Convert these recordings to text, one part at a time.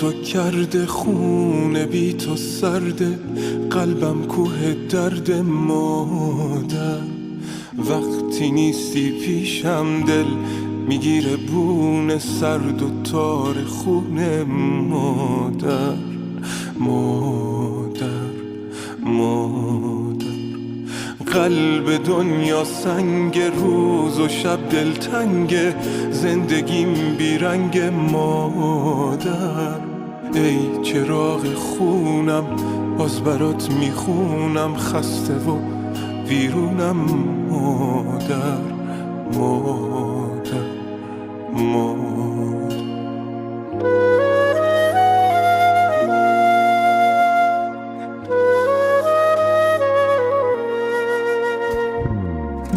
تو کرده خونه بی تو سرده قلبم کوه درد مادر وقتی نیستی پیشم دل میگیره بونه سرد و تار خونه مادر مادر مادر قلب دنیا سنگ روز و شب دلتنگ زندگیم بیرنگ مادر ای چراغ خونم باز برات میخونم خسته و ویرونم مادر مادر مادر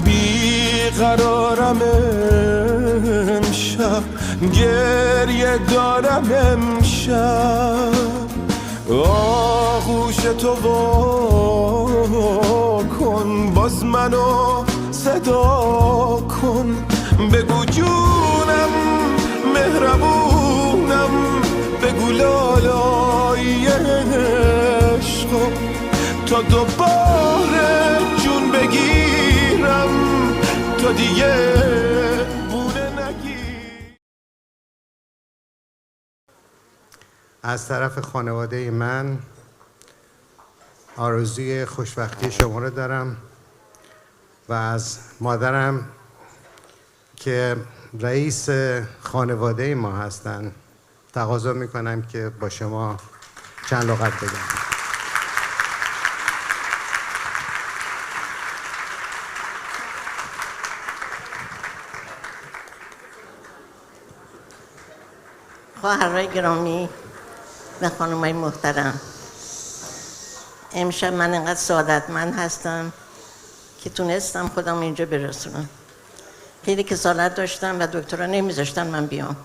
بیقرارم امشب گریه دارم امشب آغوش تو وا کن باز منو صدا کن بگو جونم مهربونم بگو لالای عشقم تا دوباره جون بگیرم تا دیگه بونه نگیر. از طرف خانواده من آرزوی خوشبختی شما رو دارم و از مادرم که رئیس خانواده ما هستن تقاضا میکنم که با شما چند لغت بگم. خواهرای گرامی و خانمای محترم، امشب من اینقدر سعادتمند هستم که تونستم خودم اینجا برسونم. خیلی کسالت داشتم و دکترها نمیذاشتن من بیام.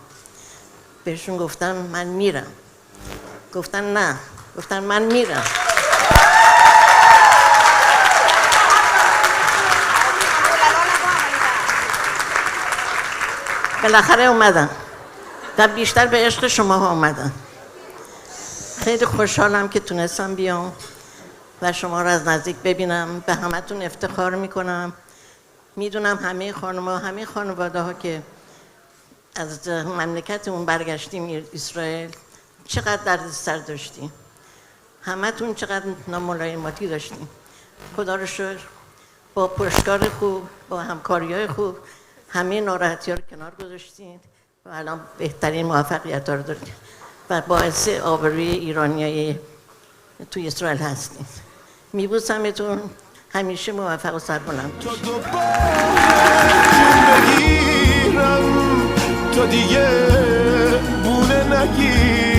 بهشون گفتم من میرم. گفتن نه. گفتن من میرم. بالاخره اومدم و بیشتر به عشق شما ها اومدم. خیلی خوشحالم که تونستم بیام و شما رو از نزدیک ببینم. به همتون افتخار میکنم. میدونم همه خانم‌ها همه خانواده ها که از مملکتمون برگشتیم اسرائیل چقدر درد سر داشتیم. همتون چقدر ناملایماتی داشتیم. خدا رو شکر با پشتکار خوب با همکاری‌های خوب همه ناراحتی‌ها رو کنار گذاشتین و الان بهترین موفقیت‌ها رو داریم و باعث آبروی ایرانیای توی اسرائیل هستید. میبوسمتون. همیشه موفق و سربلند باشید. تا دوباره جون بگیرم تا دیگه بونه نگیر